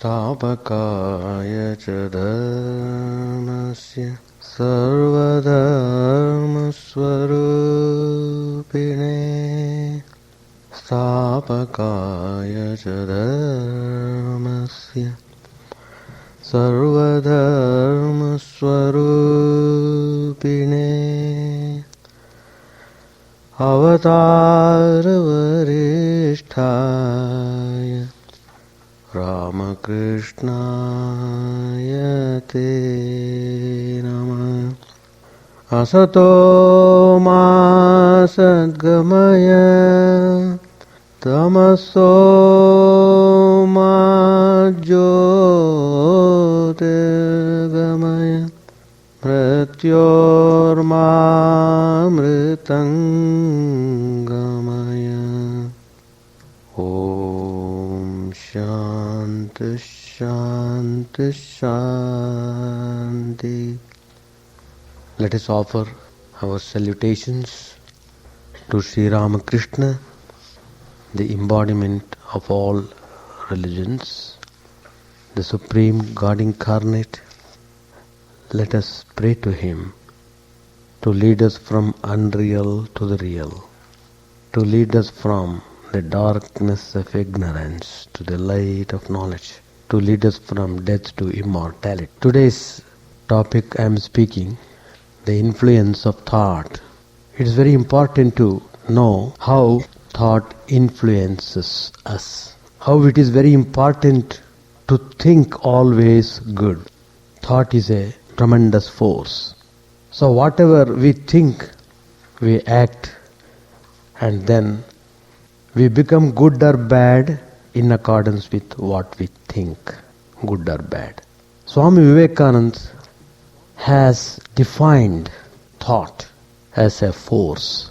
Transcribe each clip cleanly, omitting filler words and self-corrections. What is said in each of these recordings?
Tapakaya ca dharmasya sarvadharmasvarupine. Tapakaya ca dharmasya sarvadharmasvarupine. Avatarvaristhaya Ramakrishnaya te namah. Asato ma sadgamaya tamaso ma jyotirgamaya mrityorma mritangamaya. Om Shanti Shanti Shanti. Let us offer our salutations to Sri Ramakrishna, the embodiment of all religions, the Supreme God Incarnate. Let us pray to Him to lead us from unreal to the real, to lead us from the darkness of ignorance to the light of knowledge, to lead us from death to immortality. Today's topic I am speaking, the influence of thought. It is very important to know how thought influences us, how it is very important to think always good. Thought is a tremendous force. So whatever we think, we act, and then we become good or bad in accordance with what we think, good or bad. Swami Vivekananda has defined thought as a force.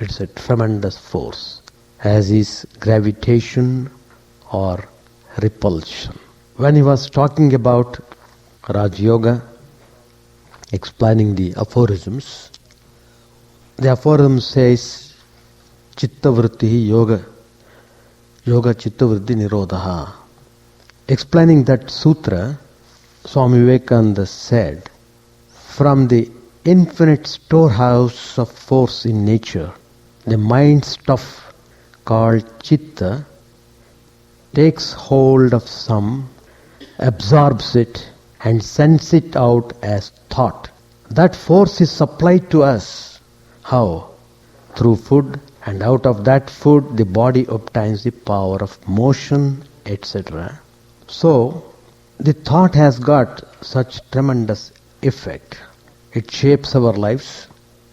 It's a tremendous force, as is gravitation or repulsion. When he was talking about Raj Yoga, explaining the aphorisms, the aphorism says, Chittavritti yoga, yoga chittavritti nirodha. Explaining that sutra, Swami Vivekananda said, from the infinite storehouse of force in nature, the mind stuff called chitta takes hold of some, absorbs it, and sends it out as thought. That force is supplied to us. How? Through food, and out of that food the body obtains the power of motion, etc. So, the thought has got such tremendous effect. It shapes our lives.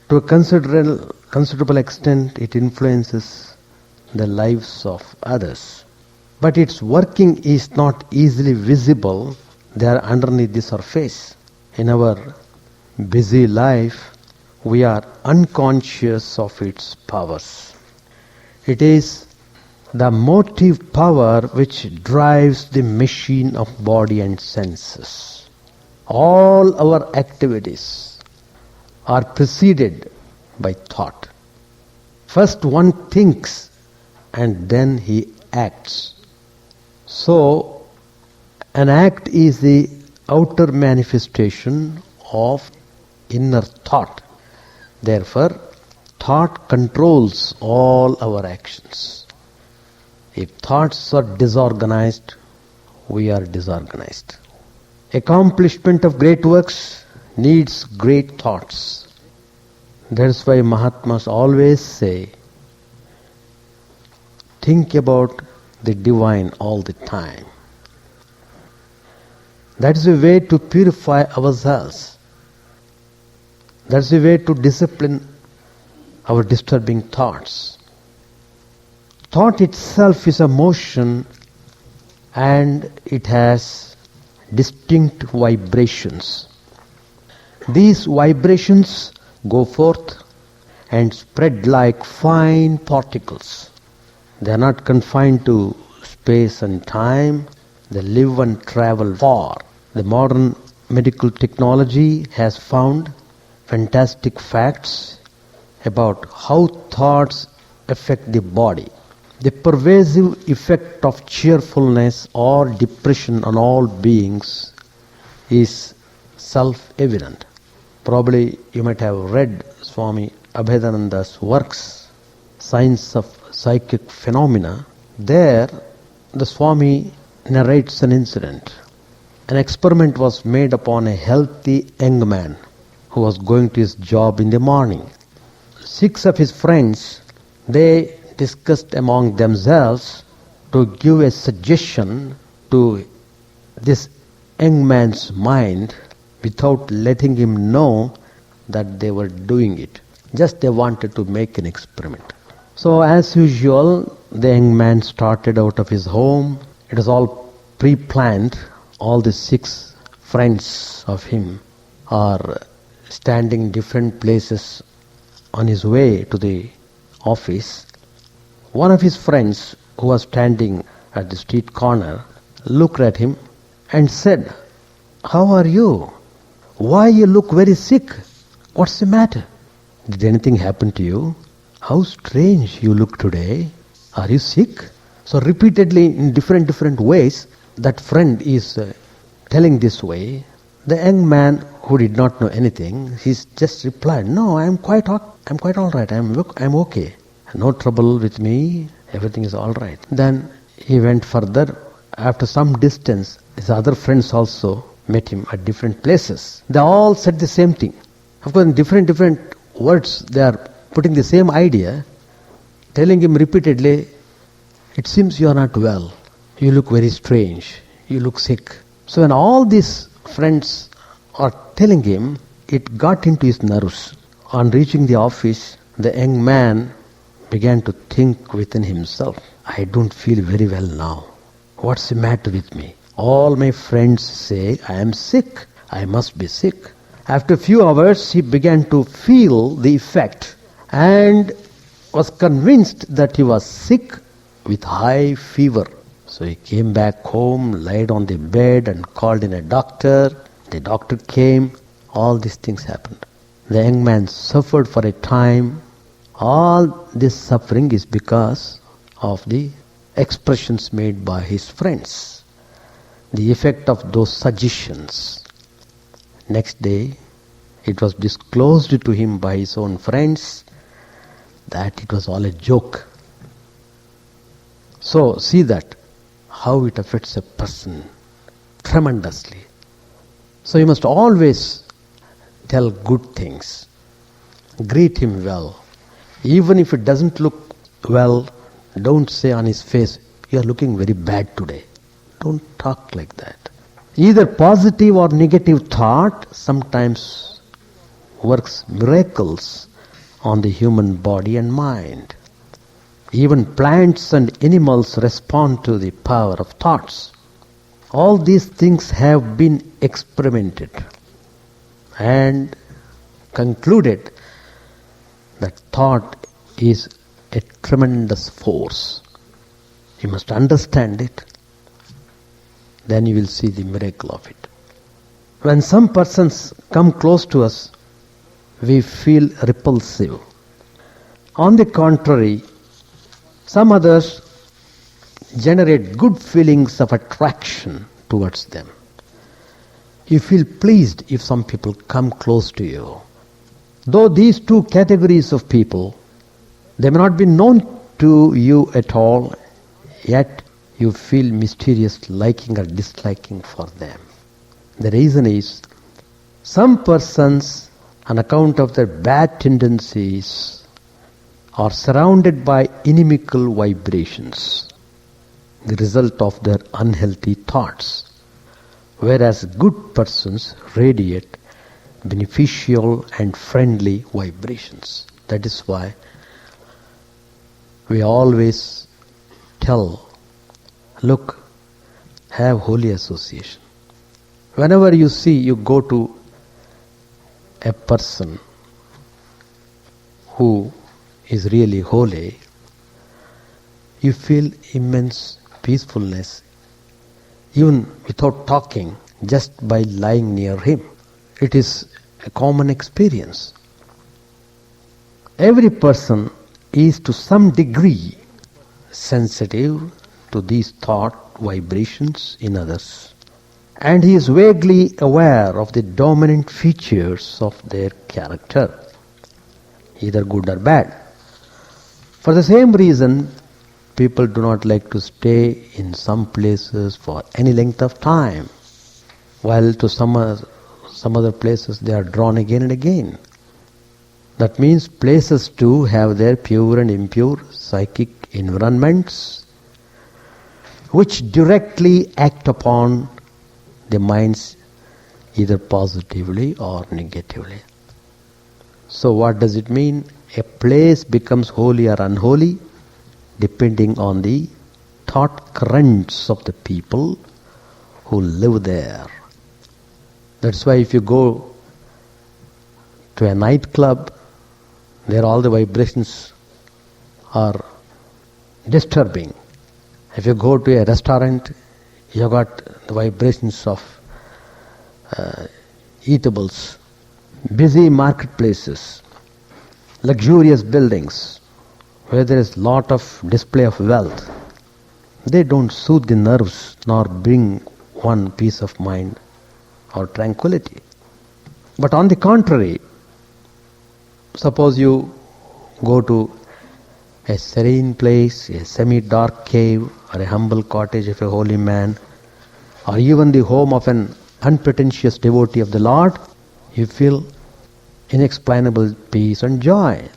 To a considerable extent, it influences the lives of others. But its working is not easily visible. They are underneath the surface. In our busy life, we are unconscious of its powers. It is the motive power which drives the machine of body and senses. All our activities are preceded by thought. First one thinks and then he acts. So, an act is the outer manifestation of inner thought. Therefore, thought controls all our actions. If thoughts are disorganized, we are disorganized. Accomplishment of great works needs great thoughts. That's why Mahatmas always say, think about the divine all the time. That is a way to purify ourselves. That's a way to discipline our disturbing thoughts. Thought itself is a motion and it has distinct vibrations. These vibrations go forth and spread like fine particles. They are not confined to space and time. They live and travel far. The modern medical technology has found fantastic facts about how thoughts affect the body. The pervasive effect of cheerfulness or depression on all beings is self-evident. Probably you might have read Swami Abhedananda's works, Science of Psychic Phenomena. There, the Swami narrates an incident. An experiment was made upon a healthy young man who was going to his job in the morning. 6 of his friends, they discussed among themselves to give a suggestion to this young man's mind without letting him know that they were doing it. Just they wanted to make an experiment. So as usual, the young man started out of his home. It was all pre-planned. All the 6 friends of him are standing in different places on his way to the office. One of his friends, who was standing at the street corner, looked at him and said, "How are you? Why you look very sick? What's the matter? Did anything happen to you? How strange you look today. Are you sick?" So repeatedly in different ways, that friend is telling this way. The young man who did not know anything, he just replied, "No, I'm quite all right. I'm okay. No trouble with me. Everything is all right." Then he went further. After some distance, his other friends also met him at different places. They all said the same thing. Of course, in different words, they are putting the same idea, telling him repeatedly, "It seems you are not well. You look very strange. You look sick." So when all these friends are telling him, it got into his nerves. On reaching the office, the young man began to think within himself, "I don't feel very well now. What's the matter with me? All my friends say I am sick. I must be sick." After a few hours, he began to feel the effect and was convinced that he was sick with high fever. So he came back home, laid on the bed and called in a doctor. The doctor came. All these things happened. The young man suffered for a time. All this suffering is because of the expressions made by his friends. The effect of those suggestions. Next day, it was disclosed to him by his own friends that it was all a joke. So see that how it affects a person tremendously. So you must always tell good things. Greet him well. Even if it doesn't look well, don't say on his face, "You are looking very bad today." Don't talk like that. Either positive or negative thought sometimes works miracles on the human body and mind. Even plants and animals respond to the power of thoughts. All these things have been experimented and concluded that thought is a tremendous force. You must understand it. Then you will see the miracle of it. When some persons come close to us, we feel repulsive. On the contrary, some others generate good feelings of attraction towards them. You feel pleased if some people come close to you. Though these 2 categories of people, they may not be known to you at all, yet you feel mysterious liking or disliking for them. The reason is, some persons, on account of their bad tendencies, are surrounded by inimical vibrations, the result of their unhealthy thoughts, whereas good persons radiate beneficial and friendly vibrations. That is why we always tell, look, have holy association. Whenever you go to a person who is really holy, you feel immense peacefulness, even without talking, just by lying near him. It is a common experience. Every person is to some degree sensitive to these thought vibrations in others, and he is vaguely aware of the dominant features of their character, either good or bad. For the same reason, people do not like to stay in some places for any length of time, while to some other places they are drawn again and again. That means places too have their pure and impure psychic environments which directly act upon the minds either positively or negatively. So what does it mean? A place becomes holy or unholy depending on the thought currents of the people who live there. That's why if you go to a nightclub, there all the vibrations are disturbing. If you go to a restaurant, you got the vibrations of eatables. Busy marketplaces, luxurious buildings, where there is lot of display of wealth, they don't soothe the nerves nor bring one peace of mind or tranquility. But on the contrary, suppose you go to a serene place, a semi-dark cave, or a humble cottage of a holy man, or even the home of an unpretentious devotee of the Lord, you feel inexplainable peace and joy.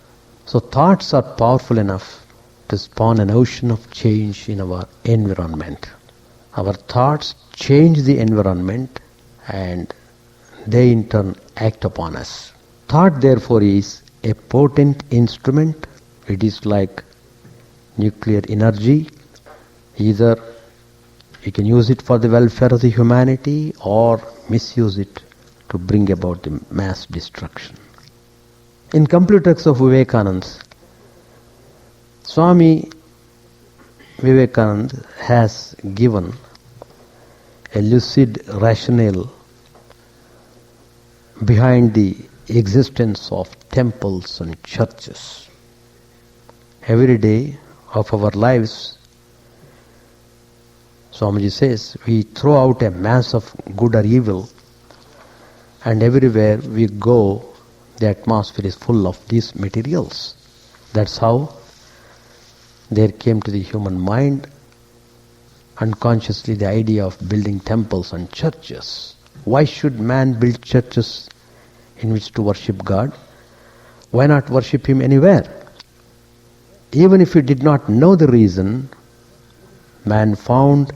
So thoughts are powerful enough to spawn an ocean of change in our environment. Our thoughts change the environment and they in turn act upon us. Thought therefore is a potent instrument. It is like nuclear energy. Either you can use it for the welfare of the humanity or misuse it to bring about the mass destruction. In complete text of Vivekananda, Swami Vivekananda has given a lucid rationale behind the existence of temples and churches. Every day of our lives, Swamiji says, we throw out a mass of good or evil, and everywhere we go, the atmosphere is full of these materials. That's how there came to the human mind unconsciously the idea of building temples and churches. Why should man build churches in which to worship God? Why not worship Him anywhere? Even if he did not know the reason, man found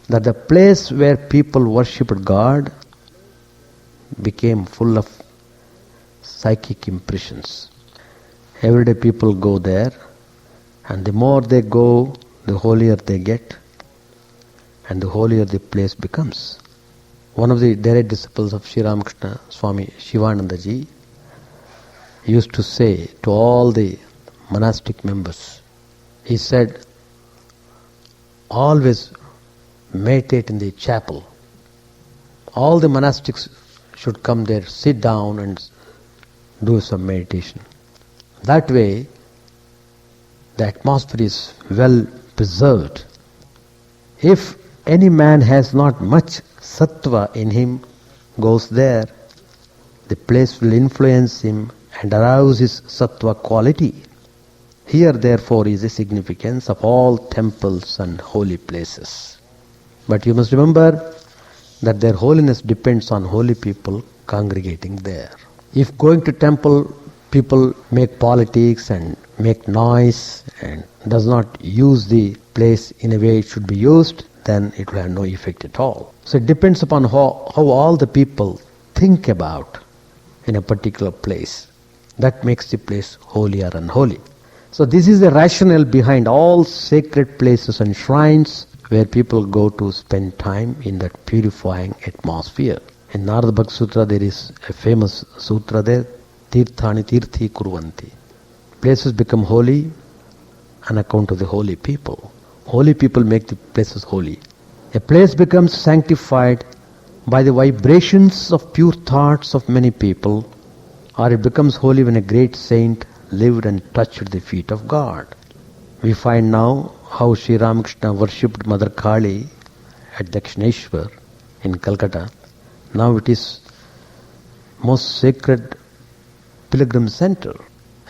that the place where people worshipped God became full of psychic impressions. Every day people go there, and the more they go, the holier they get, and the holier the place becomes. One of the direct disciples of Sri Ramakrishna, Swami Chidananda ji, used to say to all the monastic members, he said, always meditate in the chapel. All the monastics should come there, sit down and do some meditation. That way, the atmosphere is well preserved. If any man has not much sattva in him, goes there, the place will influence him and arouse his sattva quality. Here, therefore, is the significance of all temples and holy places. But you must remember that their holiness depends on holy people congregating there. If going to temple, people make politics and make noise and does not use the place in a way it should be used, then it will have no effect at all. So it depends upon how all the people think about in a particular place. That makes the place holy or unholy. So this is the rationale behind all sacred places and shrines where people go to spend time in that purifying atmosphere. In Narada Bhakti Sutra there is a famous sutra there, Tirthani Tirthi Kurvanti. Places become holy on account of the holy people. Holy people make the places holy. A place becomes sanctified by the vibrations of pure thoughts of many people, or it becomes holy when a great saint lived and touched the feet of God. We find now how Sri Ramakrishna worshipped Mother Kali at Dakshineshwar in Calcutta. Now it is most sacred pilgrim center.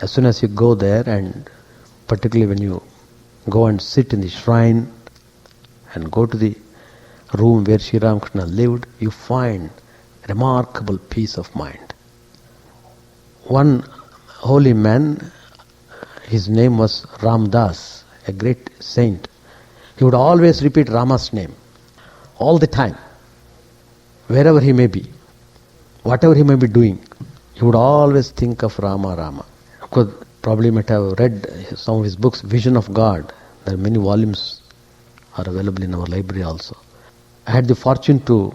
As soon as you go there, and particularly when you go and sit in the shrine and go to the room where Sri Ramakrishna lived, you find remarkable peace of mind. One holy man, his name was Ramdas, a great saint. He would always repeat Rama's name all the time, wherever he may be, whatever he may be doing. He would always think of Rama, Rama. Of course, probably you might have read some of his books, Vision of God. There are many volumes are available in our library also. I had the fortune to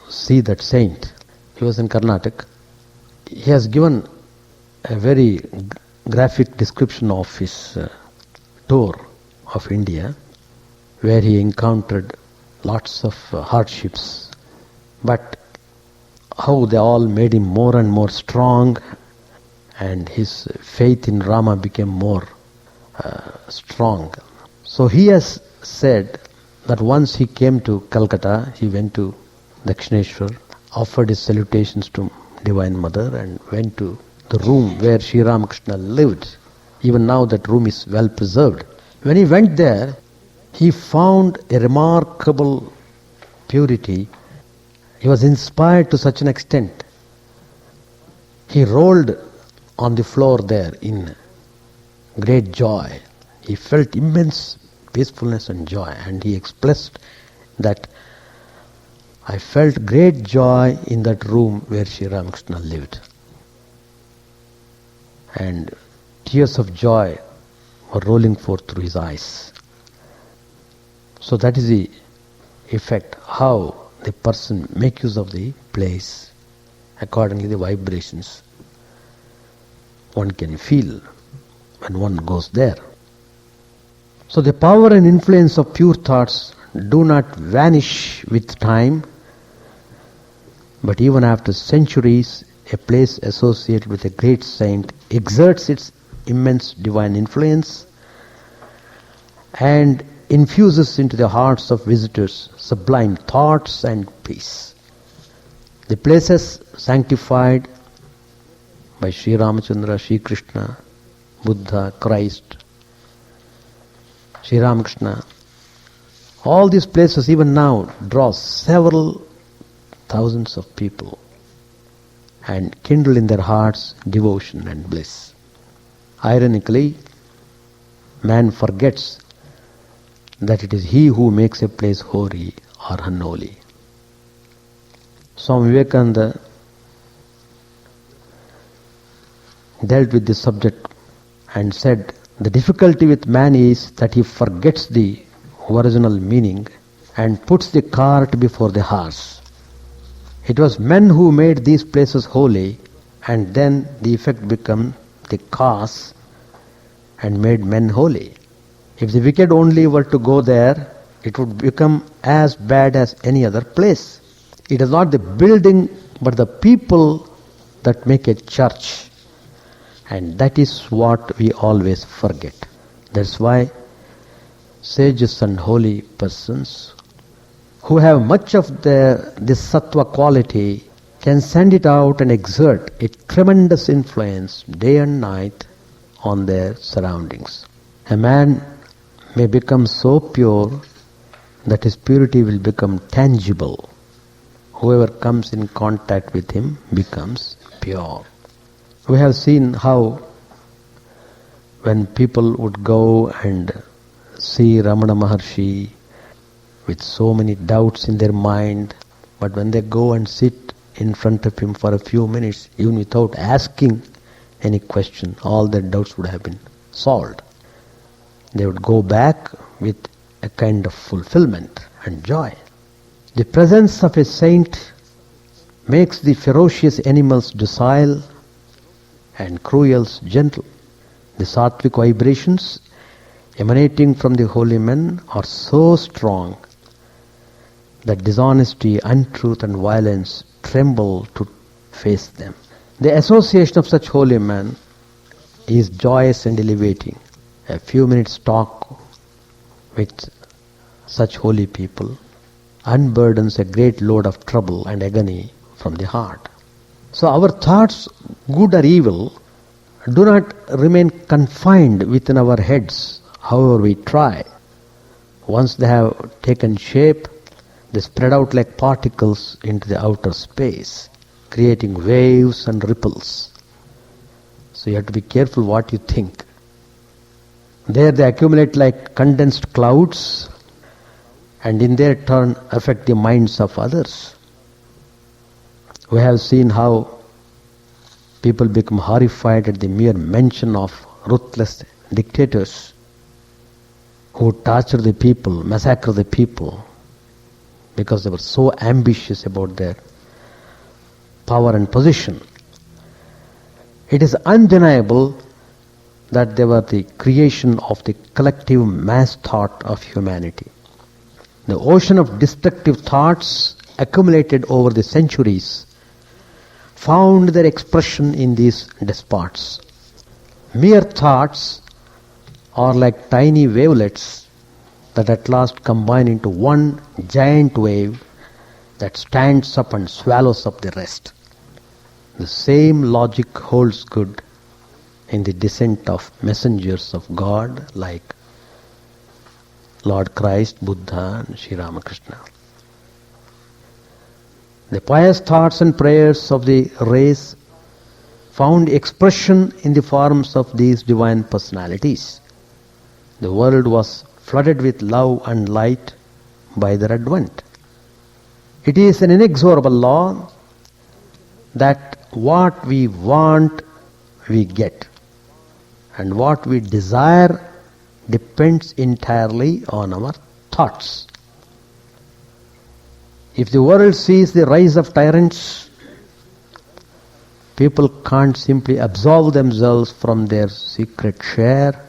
see that saint. He was in Karnataka. He has given a very graphic description of his tour of India, where he encountered lots of hardships, but how they all made him more and more strong, and his faith in Rama became more strong. So he has said that once he came to Calcutta, he went to Dakshineshwar, offered his salutations to Divine Mother, and went to the room where Sri Ramakrishna lived. Even now that room is well preserved. When he went there, he found a remarkable purity. He was inspired to such an extent. He rolled on the floor there in great joy. He felt immense peacefulness and joy, and he expressed that I felt great joy in that room where Sri Ramakrishna lived. And tears of joy were rolling forth through his eyes. So that is the effect, how the person make use of the place, accordingly the vibrations one can feel when one goes there. So the power and influence of pure thoughts do not vanish with time, but even after centuries, a place associated with a great saint exerts its immense divine influence and infuses into the hearts of visitors sublime thoughts and peace. The places sanctified by Sri Ramachandra, Sri Krishna, Buddha, Christ, Sri Ramakrishna, all these places even now draw several thousands of people and kindle in their hearts devotion and bliss. Ironically, man forgets that it is he who makes a place holy or unholy. Swami Vivekananda dealt with this subject and said, the difficulty with man is that he forgets the original meaning and puts the cart before the horse. It was men who made these places holy, and then the effect became the cause and made men holy. If the wicked only were to go there, it would become as bad as any other place. It is not the building but the people that make a church, and that is what we always forget. That's why sages and holy persons who have much of this sattva quality can send it out and exert a tremendous influence day and night on their surroundings. A man may become so pure that his purity will become tangible. Whoever comes in contact with him becomes pure. We have seen how when people would go and see Ramana Maharshi with so many doubts in their mind, but when they go and sit in front of him for a few minutes, even without asking any question, all their doubts would have been solved. They would go back with a kind of fulfillment and joy. The presence of a saint makes the ferocious animals docile and cruels gentle. The sattvic vibrations emanating from the holy men are so strong that dishonesty, untruth and violence tremble to face them. The association of such holy men is joyous and elevating. A few minutes talk with such holy people unburdens a great load of trouble and agony from the heart. So our thoughts, good or evil, do not remain confined within our heads, however we try. Once they have taken shape, they spread out like particles into the outer space, creating waves and ripples. So you have to be careful what you think. There they accumulate like condensed clouds, and in their turn affect the minds of others. We have seen how people become horrified at the mere mention of ruthless dictators who torture the people, massacre the people, because they were so ambitious about their power and position. It is undeniable that they were the creation of the collective mass thought of humanity. The ocean of destructive thoughts accumulated over the centuries found their expression in these despots. Mere thoughts are like tiny wavelets that at last combine into one giant wave that stands up and swallows up the rest. The same logic holds good in the descent of messengers of God like Lord Christ, Buddha and Sri Ramakrishna. The pious thoughts and prayers of the race found expression in the forms of these divine personalities. The world was flooded with love and light by their advent. It is an inexorable law that what we want, we get, and what we desire depends entirely on our thoughts. If the world sees the rise of tyrants, people can't simply absolve themselves from their secret share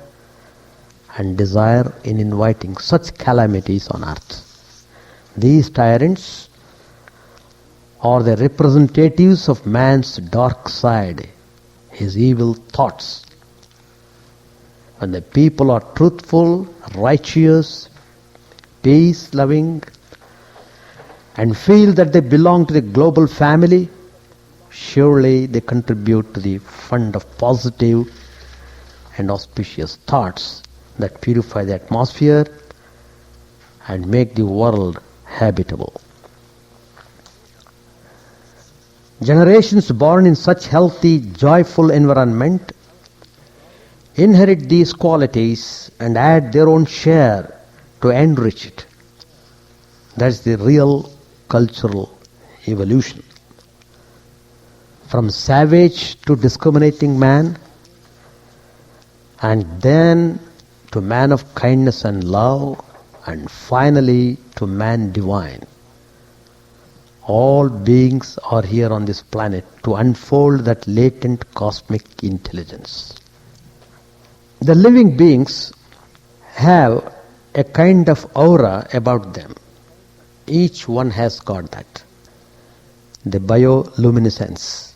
and desire in inviting such calamities on earth. These tyrants are the representatives of man's dark side, his evil thoughts. When the people are truthful, righteous, peace-loving, and feel that they belong to the global family, surely they contribute to the fund of positive and auspicious thoughts that purify the atmosphere and make the world habitable. Generations born in such healthy, joyful environment inherit these qualities and add their own share to enrich it. That's the real cultural evolution. From savage to discriminating man, and then to man of kindness and love, and finally to man divine. All beings are here on this planet to unfold that latent cosmic intelligence. The living beings have a kind of aura about them. Each one has got that. The bioluminescence.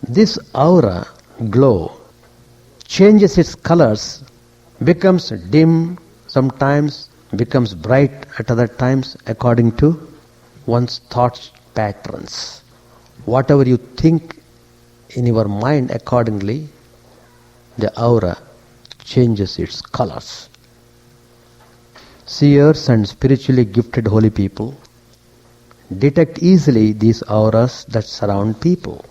This aura glow changes its colors, becomes dim, sometimes becomes bright at other times according to one's thought patterns. Whatever you think in your mind, accordingly the aura changes its colors. Seers and spiritually gifted holy people detect easily these auras that surround people.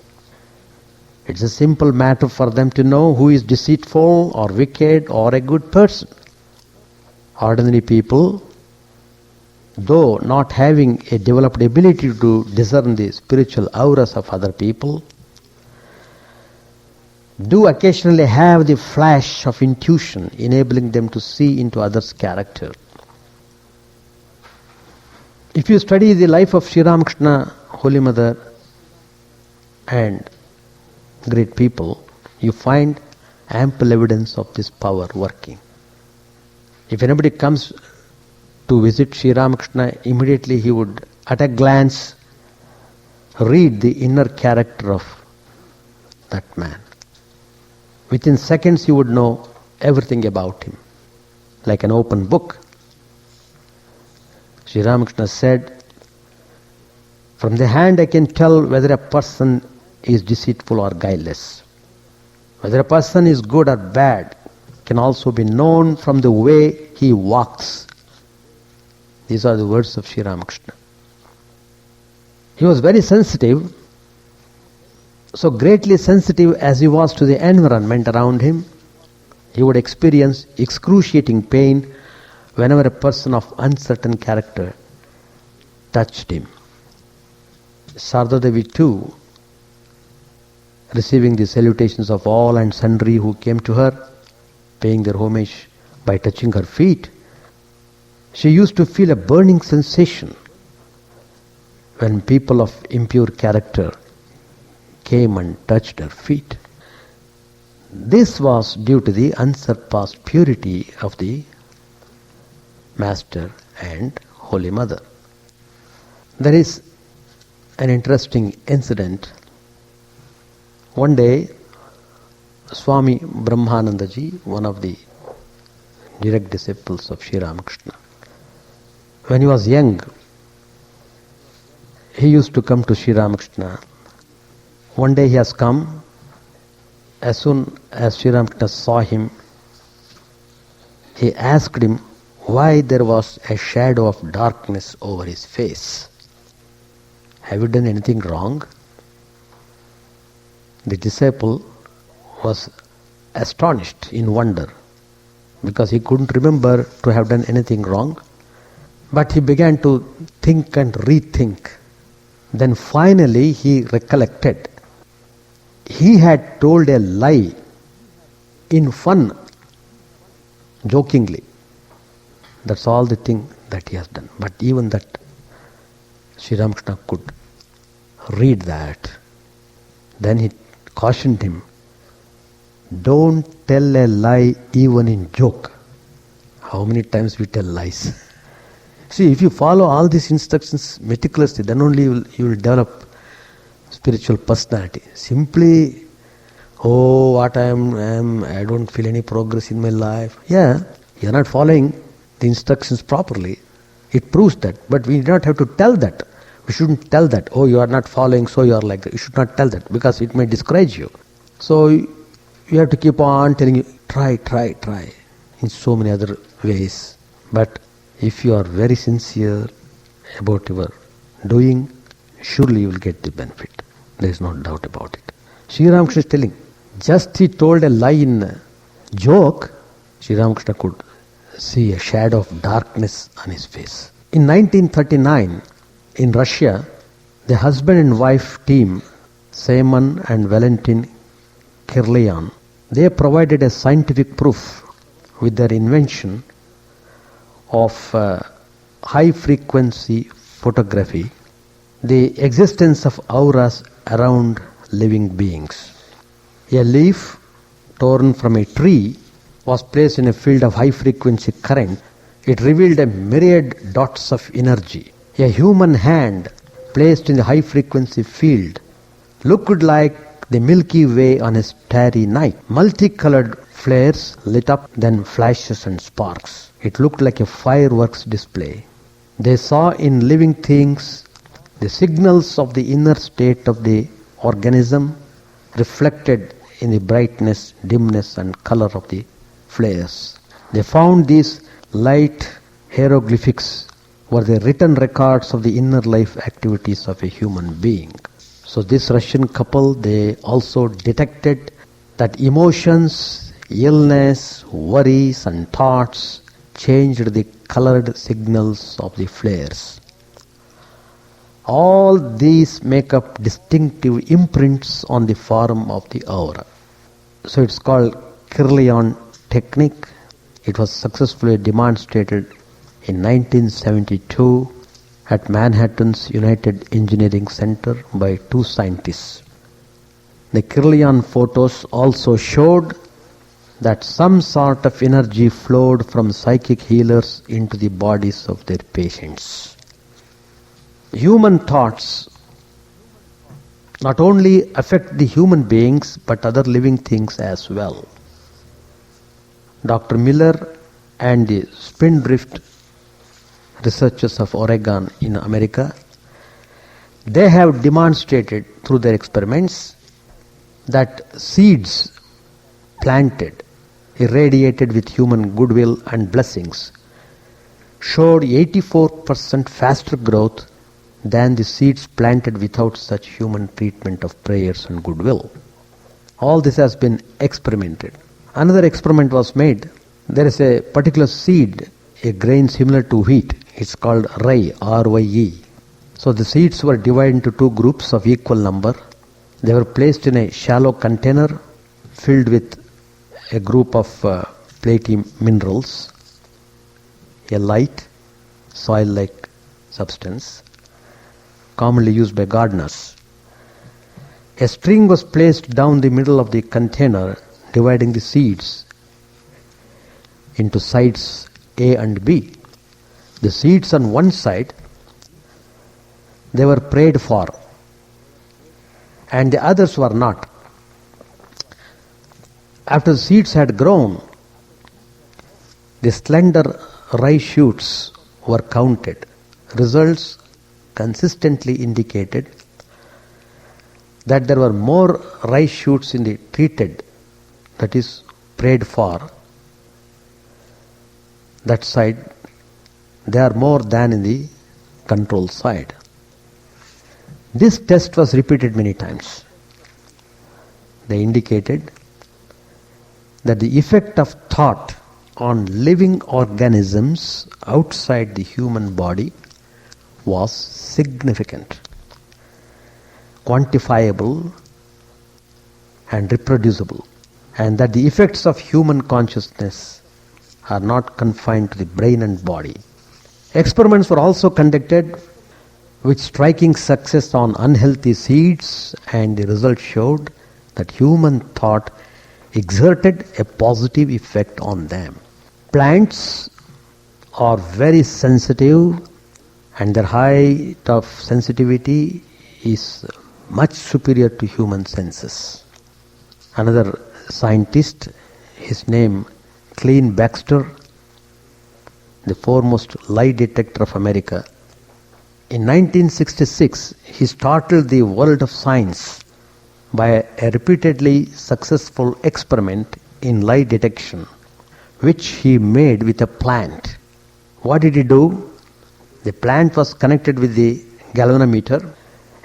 It's a simple matter for them to know who is deceitful or wicked or a good person. Ordinary people, though not having a developed ability to discern the spiritual auras of other people, do occasionally have the flash of intuition enabling them to see into others' character. If you study the life of Sri Ramakrishna, Holy Mother and great people, you find ample evidence of this power working. If anybody comes to visit Sri Ramakrishna, immediately he would at a glance read the inner character of that man. Within seconds he would know everything about him. like an open book. Sri Ramakrishna said, from the hand I can tell whether a person is deceitful or guileless. Whether a person is good or bad can also be known from the way he walks. These are the words of Sri Ramakrishna. He was very sensitive, so greatly sensitive as he was to the environment around him. He would experience excruciating pain whenever a person of uncertain character touched him. Sarda Devi too, receiving the salutations of all and sundry who came to her, paying their homage by touching her feet, she used to feel a burning sensation when people of impure character came and touched her feet. This was due to the unsurpassed purity of the Master and Holy Mother. There is an interesting incident. One day, Swami Brahmananda ji, one of the direct disciples of Sri Ramakrishna, when he was young, he used to come to Sri Ramakrishna. One day he has come. As soon as Sri Ramakrishna saw him, he asked him why there was a shadow of darkness over his face. Have you done anything wrong? The disciple was astonished in wonder because he couldn't remember to have done anything wrong. But he began to think and rethink. Then finally he recollected. He had told a lie in fun, jokingly. That's all the thing that he has done. But even that, Sri Ramakrishna could read that. Then he cautioned him, don't tell a lie even in joke. How many times we tell lies? See, if you follow all these instructions meticulously, then only you will develop spiritual personality. Simply, what I don't feel any progress in my life. Yeah, you are not following the instructions properly. It proves that. But we do not have to tell that. We shouldn't tell that. Oh, you are not following, so you are like that. You should not tell that because it may discourage you. So you have to keep on telling you, try in so many other ways. But if you are very sincere about your doing, surely you will get the benefit. There is no doubt about it. Sri Ramakrishna is telling, just he told a lie in joke, Sri Ramakrishna could see a shadow of darkness on his face. In 1939, in Russia, the husband and wife team, Seaman and Valentin Kirlian, they provided a scientific proof with their invention of high-frequency photography, the existence of auras around living beings. A leaf torn from a tree was placed in a field of high-frequency current. It revealed a myriad dots of energy. A human hand placed in the high-frequency field looked like the Milky Way on a starry night. Multicolored flares lit up, then flashes and sparks. It looked like a fireworks display. They saw in living things the signals of the inner state of the organism reflected in the brightness, dimness and color of the flares. They found these light hieroglyphics were the written records of the inner life activities of a human being. So this Russian couple, they also detected that emotions, illness, worries and thoughts changed the colored signals of the flares. All these make up distinctive imprints on the form of the aura. So it's called Kirlian technique. It was successfully demonstrated in 1972 at Manhattan's United Engineering Center by two scientists. The Kirlian photos also showed that some sort of energy flowed from psychic healers into the bodies of their patients. Human thoughts not only affect the human beings but other living things as well. Dr. Miller and the spindrift researchers of Oregon in America, they have demonstrated through their experiments that seeds planted, irradiated with human goodwill and blessings, showed 84% faster growth than the seeds planted without such human treatment of prayers and goodwill. All this has been experimented. Another experiment was made. There is a particular seed, a grain similar to wheat. It's called rye, R-Y-E. So the seeds were divided into two groups of equal number. They were placed in a shallow container filled with a group of platy minerals, a light, soil-like substance, commonly used by gardeners. A string was placed down the middle of the container, dividing the seeds into sides A and B. The seeds on one side, they were prayed for, and the others were not. After the seeds had grown, the slender rye shoots were counted. Results consistently indicated that there were more rye shoots in the treated, that is, prayed for, that side, they are more than in the control side. This test was repeated many times. They indicated that the effect of thought on living organisms outside the human body was significant, quantifiable, and reproducible, and that the effects of human consciousness are not confined to the brain and body. Experiments were also conducted with striking success on unhealthy seeds, and the results showed that human thought exerted a positive effect on them. Plants are very sensitive, and their height of sensitivity is much superior to human senses. Another scientist, his name Glen Baxter, the foremost lie detector of America, in 1966 he startled the world of science by a repeatedly successful experiment in lie detection, which he made with a plant. What did he do? The plant was connected with the galvanometer.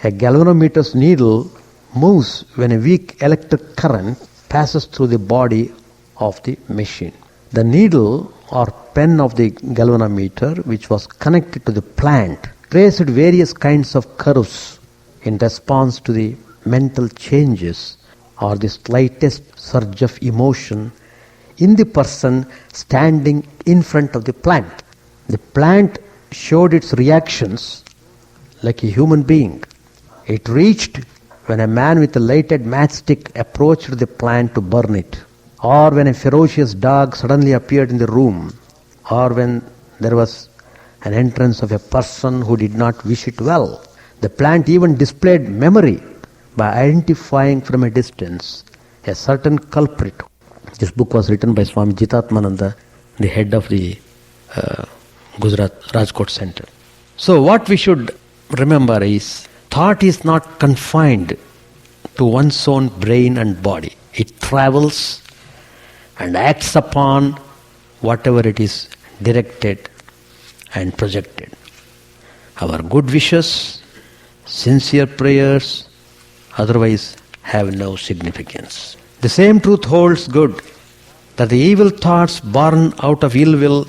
A galvanometer's needle moves when a weak electric current passes through the body of the machine. The needle or pen of the galvanometer, which was connected to the plant, traced various kinds of curves in response to the mental changes or the slightest surge of emotion in the person standing in front of the plant. The plant showed its reactions like a human being. It reached when a man with a lighted matchstick approached the plant to burn it, or when a ferocious dog suddenly appeared in the room, or when there was an entrance of a person who did not wish it well. The plant even displayed memory by identifying from a distance a certain culprit. This book was written by Swami Chidananda, the head of the Gujarat Rajkot Center. So what we should remember is, thought is not confined to one's own brain and body. It travels and acts upon whatever it is directed and projected. Our good wishes, sincere prayers, otherwise have no significance. The same truth holds good, that the evil thoughts born out of ill will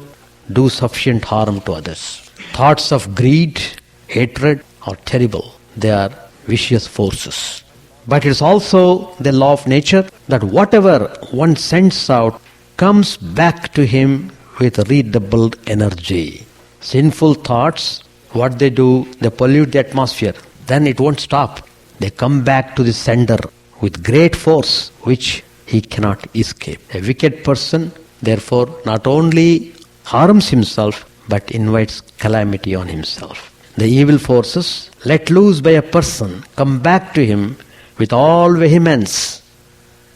do sufficient harm to others. Thoughts of greed, hatred are terrible. They are vicious forces. But it is also the law of nature that whatever one sends out comes back to him with redoubled energy. Sinful thoughts, what they do, they pollute the atmosphere. Then it won't stop. They come back to the sender with great force, which he cannot escape. A wicked person, therefore, not only harms himself, but invites calamity on himself. The evil forces, let loose by a person, come back to him with all vehemence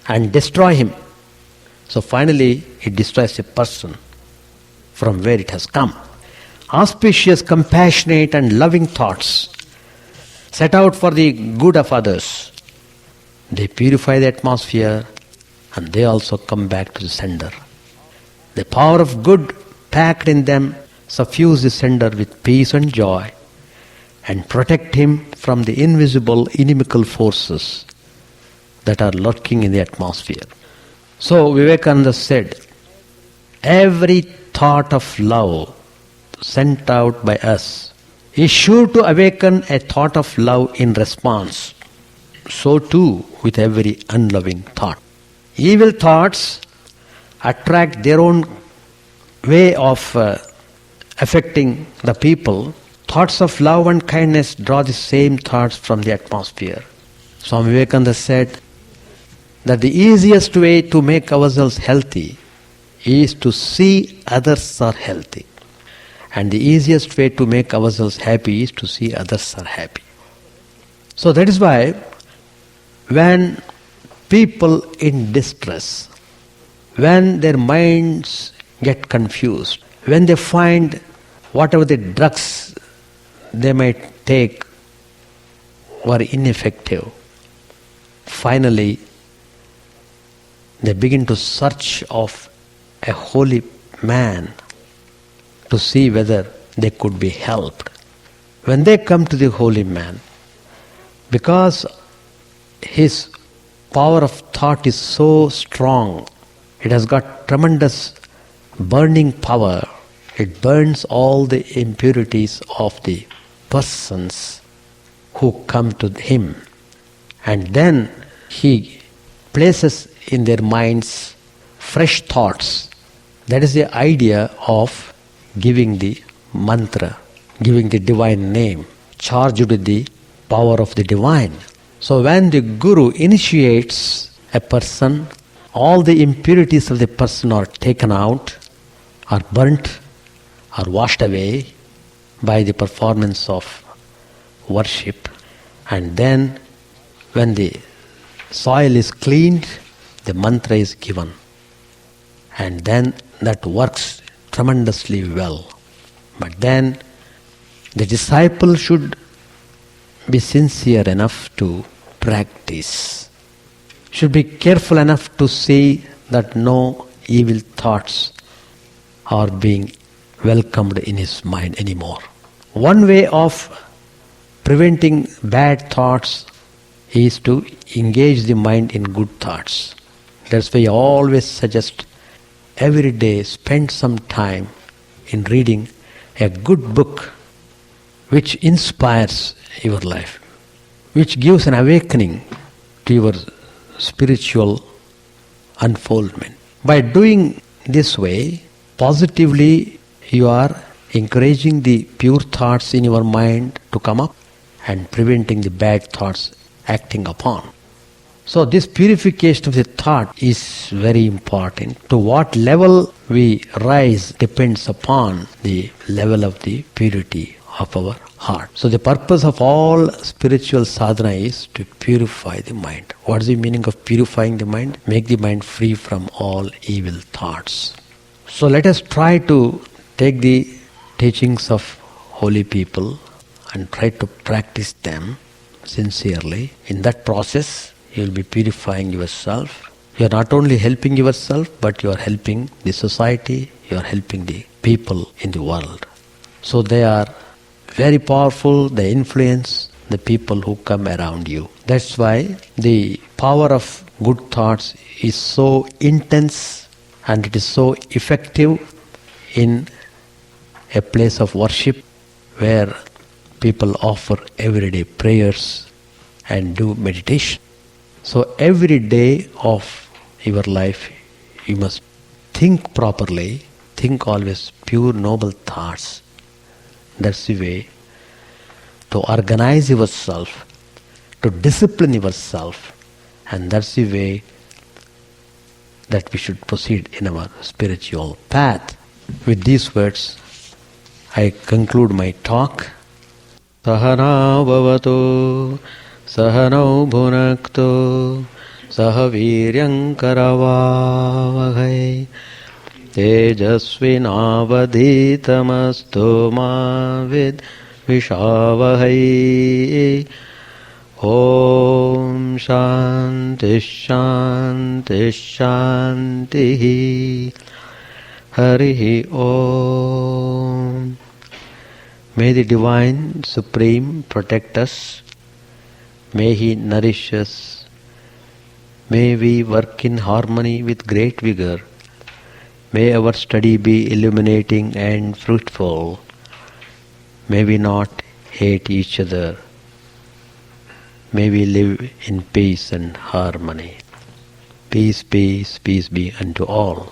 and destroy him. So finally, it destroys a person. from where it has come. Auspicious, compassionate and loving thoughts set out for the good of others. They purify the atmosphere and they also come back to the sender. The power of good packed in them suffuse the sender with peace and joy and protect him from the invisible inimical forces that are lurking in the atmosphere. So Vivekananda said, every thought of love sent out by us is sure to awaken a thought of love in response. So too with every unloving thought. Evil thoughts attract their own way of affecting the people. Thoughts of love and kindness draw the same thoughts from the atmosphere. Swami Vivekananda said that the easiest way to make ourselves healthy is to see others are healthy. And the easiest way to make ourselves happy is to see others are happy. So that is why when people in distress, when their minds get confused, when they find whatever the drugs they might take were ineffective, finally they begin to search of a holy man to see whether they could be helped. When they come to the holy man, because his power of thought is so strong, it has got tremendous burning power. It burns all the impurities of the persons who come to him, and then he places in their minds fresh thoughts. That is the idea of giving the mantra, giving the divine name, charged with the power of the divine. So when the Guru initiates a person, all the impurities of the person are taken out, are burnt, are washed away by the performance of worship. And then when the soil is cleaned, the mantra is given. And then that works tremendously well. But then the disciple should be sincere enough to practice, should be careful enough to see that no evil thoughts are being welcomed in his mind anymore. One way of preventing bad thoughts is to engage the mind in good thoughts. That's why I always suggest every day spend some time in reading a good book which inspires your life, which gives an awakening to your spiritual unfoldment. By doing this way, positively you are encouraging the pure thoughts in your mind to come up and preventing the bad thoughts acting upon. So this purification of the thought is very important. To what level we rise depends upon the level of the purity of our heart. So the purpose of all spiritual sadhana is to purify the mind. What is the meaning of purifying the mind? Make the mind free from all evil thoughts. So let us try to take the teachings of holy people and try to practice them sincerely. In that process, you will be purifying yourself. You are not only helping yourself, but you are helping the society, you are helping the people in the world. So they are very powerful, they influence the people who come around you. That's why the power of good thoughts is so intense and it is so effective in a place of worship where people offer everyday prayers and do meditation. So every day of your life you must think properly, think always pure noble thoughts. That's the way to organize yourself, to discipline yourself, and that's the way that we should proceed in our spiritual path. With these words, I conclude my talk. Sahana bhavato, sahano bhunakto, saha viryam karavavahai, Tejasvinavadhitamastu ma vidvishavahai. Om Shanti Shanti Shanti. Harihi Om. May the Divine Supreme protect us. May He nourish us. May we work in harmony with great vigor. May our study be illuminating and fruitful. May we not hate each other. May we live in peace and harmony. Peace, peace, peace be unto all.